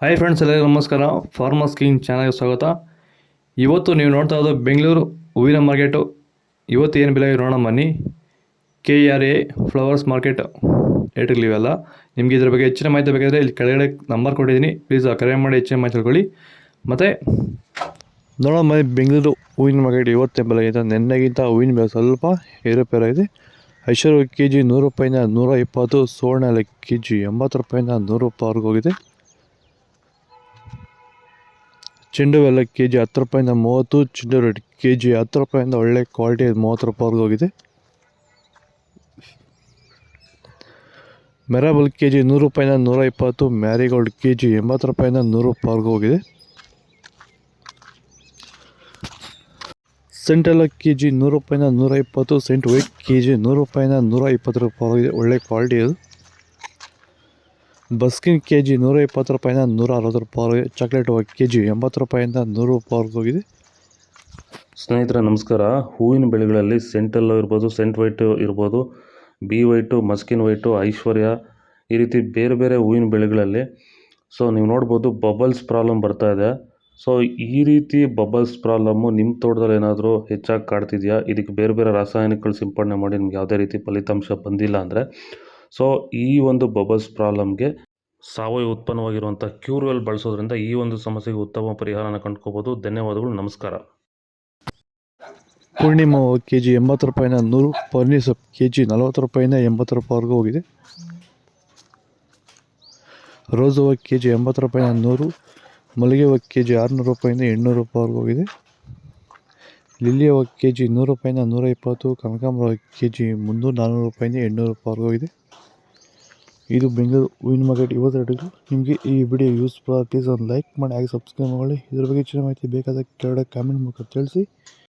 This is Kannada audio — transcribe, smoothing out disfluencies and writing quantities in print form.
ಹಾಯ್ ಫ್ರೆಂಡ್ಸ್, ಎಲ್ಲರಿಗೂ ನಮಸ್ಕಾರ. ಫಾರ್ಮರ್ಸ್ ಕಿಂಗ್ ಚಾನಲ್ಗೆ ಸ್ವಾಗತ. ಇವತ್ತು ನೀವು ನೋಡ್ತಾ ಇರೋದು ಬೆಂಗಳೂರು ಹೂವಿನ ಮಾರ್ಕೆಟು. ಇವತ್ತು ಏನು ಬೆಲೆ ನೋಡೋಣ ಬನ್ನಿ. KRA ಫ್ಲವರ್ಸ್ ಮಾರ್ಕೆಟ್ ರೇಟ್ಗಳಿವೆಲ್ಲ. ನಿಮಗೆ ಇದ್ರ ಬಗ್ಗೆ ಹೆಚ್ಚಿನ ಮಾಹಿತಿ ಬೇಕಾದರೆ ಇಲ್ಲಿ ಕೆಳಗಡೆ ನಂಬರ್ ಕೊಟ್ಟಿದ್ದೀನಿ, ಪ್ಲೀಸ್ ಕರೆ ಮಾಡಿ ಹೆಚ್ಚಿನ ಮಾಹಿತಿ ತಿಳ್ಕೊಳ್ಳಿ. ಮತ್ತು ನೋಡೋಣ ಬನ್ನಿ, ಬೆಂಗಳೂರು ಹೂವಿನ ಮಾರ್ಕೆಟ್ ಇವತ್ತೇ ಬೆಲೆ ಇದೆ. ನೆನ್ನೆಗಿಂತ ಹೂವಿನ ಬೆಲೆ ಸ್ವಲ್ಪ ಏರುಪೇರಾಗಿದೆ. ಐಶ್ವರ್ಯ ಕೆ ಜಿ 100 ರೂಪಾಯಿಂದ 120, ಸುವರ್ಣ ಎಲ್ಲ ಕೆ ಜಿ 80 ರೂಪಾಯಿಂದ 100 ರೂಪಾಯಿವರೆಗೂ ಹೋಗಿದೆ. ಚೆಂಡು ಎಲ್ಲ ಕೆ ಜಿ 10 ರೂಪಾಯಿಂದ 30, ಚೆಂಡು ರೇಟ್ ಕೆ ಜಿ 10 ರೂಪಾಯಿಂದ ಒಳ್ಳೆ ಕ್ವಾಲಿಟಿ 30 ರೂಪಾಯಿವರೆಗೂ ಹೋಗಿದೆ. ಮೆರಾಬಲ್ ಕೆ ಜಿ 100 ರೂಪಾಯಿಂದ 120, ಮ್ಯಾರಿಗೋಲ್ಡ್ ಕೆ ಜಿ 80 ರೂಪಾಯಿಂದ 100 ರೂಪಾಯಿವರೆಗೂ ಹೋಗಿದೆ. ಸೆಂಟ್ ಎಲ್ಲ ಕೆ ಜಿ 100 ರೂಪಾಯಿಂದ 120, ಸೆಂಟ್ ವೈಟ್ ಕೆ ಜಿ 100 ರೂಪಾಯಿಂದ 120 ರೂಪಾಯಿವರೆಗಿದೆ, ಒಳ್ಳೆ ಕ್ವಾಲಿಟಿ ಅದು. ಬಸ್ಕಿನ್ ಕೆ ಜಿ 120 ರೂಪಾಯಿಂದ 160 ರೂಪಾಯಿವರೆಗೆ. ಚಾಕ್ಲೇಟ್ ಕೆ ಜಿ 80 ರೂಪಾಯಿಂದ 100 ರೂಪಾಯಿವರೆಗೂ ಹೋಗಿದೆ. ಸ್ನೇಹಿತರೆ ನಮಸ್ಕಾರ. ಹೂವಿನ ಬೆಳೆಗಳಲ್ಲಿ ಸೆಂಟೆಲ್ಲೋ ಇರ್ಬೋದು, ಸೆಂಟ್ ವೈಟು ಇರ್ಬೋದು, ಬಿ ವೈಟು, ಮಸ್ಕಿನ್ ವೈಟು, ಐಶ್ವರ್ಯ, ಈ ರೀತಿ ಬೇರೆ ಬೇರೆ ಹೂವಿನ ಬೆಳೆಗಳಲ್ಲಿ ನೀವು ನೋಡ್ಬೋದು ಬಬಲ್ಸ್ ಪ್ರಾಬ್ಲಮ್ ಬರ್ತಾ ಇದೆ. ಈ ರೀತಿ ಬಬಲ್ಸ್ ಪ್ರಾಬ್ಲಮ್ಮು ನಿಮ್ಮ ತೋಟದಲ್ಲಿ ಏನಾದರೂ ಹೆಚ್ಚಾಗಿ ಕಾಡ್ತಿದೆಯಾ? ಇದಕ್ಕೆ ಬೇರೆ ಬೇರೆ ರಾಸಾಯನಿಕಗಳು ಸಿಂಪಡಣೆ ಮಾಡಿ ನಿಮ್ಗೆ ಯಾವುದೇ ರೀತಿ ಫಲಿತಾಂಶ ಬಂದಿಲ್ಲ ಅಂದರೆ ಈ ಒಂದು ಬಬಲ್ಸ್ ಪ್ರಾಬ್ಲಮ್ಗೆ ಸಾವಯವ ಉತ್ಪನ್ನವಾಗಿರುವಂಥ ಕ್ಯೂರ್ವೆಲ್ ಬಳಸೋದ್ರಿಂದ ಈ ಒಂದು ಸಮಸ್ಯೆಗೆ ಉತ್ತಮ ಪರಿಹಾರನ ಕಂಡುಕೋಬೋದು. ಧನ್ಯವಾದಗಳು, ನಮಸ್ಕಾರ. ಪೂರ್ಣಿಮಾ ಕೆ ಜಿ 80 ರೂಪಾಯಿಂದ 100, ಪರ್ನಿಸಪ್ ಕೆ ಜಿ 40 ರೂಪಾಯಿಂದ 80 ರೂಪಾಯಿವರೆಗೂ ಹೋಗಿದೆ. ರೋಸ್ ಹೂವು ಕೆ ಜಿ 80 ರೂಪಾಯಿಂದ 100, ಮಲ್ಲಿಗೆ ಹೂವು ಕೆ ಜಿ 600 ರೂಪಾಯಿಂದ 800 ರೂಪಾಯಿವರೆಗೂ ಹೋಗಿದೆ. ಲಿಲ್ಲಿ ಹೂವು ಕೆ ಜಿ 100 ರೂಪಾಯಿಂದ 120, ಕನಕಾಂಬರ ಕೆ ಜಿ 300, 400 ರೂಪಾಯಿಂದ 800 ರೂಪಾಯಿವರೆಗೂ ಹೋಗಿದೆ. ಇದು ಬೆಂಗಳೂರು ಹೂವಿನ ಮಾರ್ಕೆಟ್ ಇವತ್ತು ರೇಟು. ನಿಮಗೆ ಈ ವಿಡಿಯೋ ಯೂಸ್ಫುಲ್ ಪ್ಲೀಸ್ ಒಂದು ಲೈಕ್ ಮಾಡಿ, ಹಾಗೆ ಸಬ್ಸ್ಕ್ರೈಬ್ ಮಾಡಿ. ಇದ್ರ ಬಗ್ಗೆ ಹೆಚ್ಚಿನ ಮಾಹಿತಿ ಬೇಕಾದ ಕೆಳಗಡೆ ಕಾಮೆಂಟ್ ಮೂಲಕ ತಿಳಿಸಿ.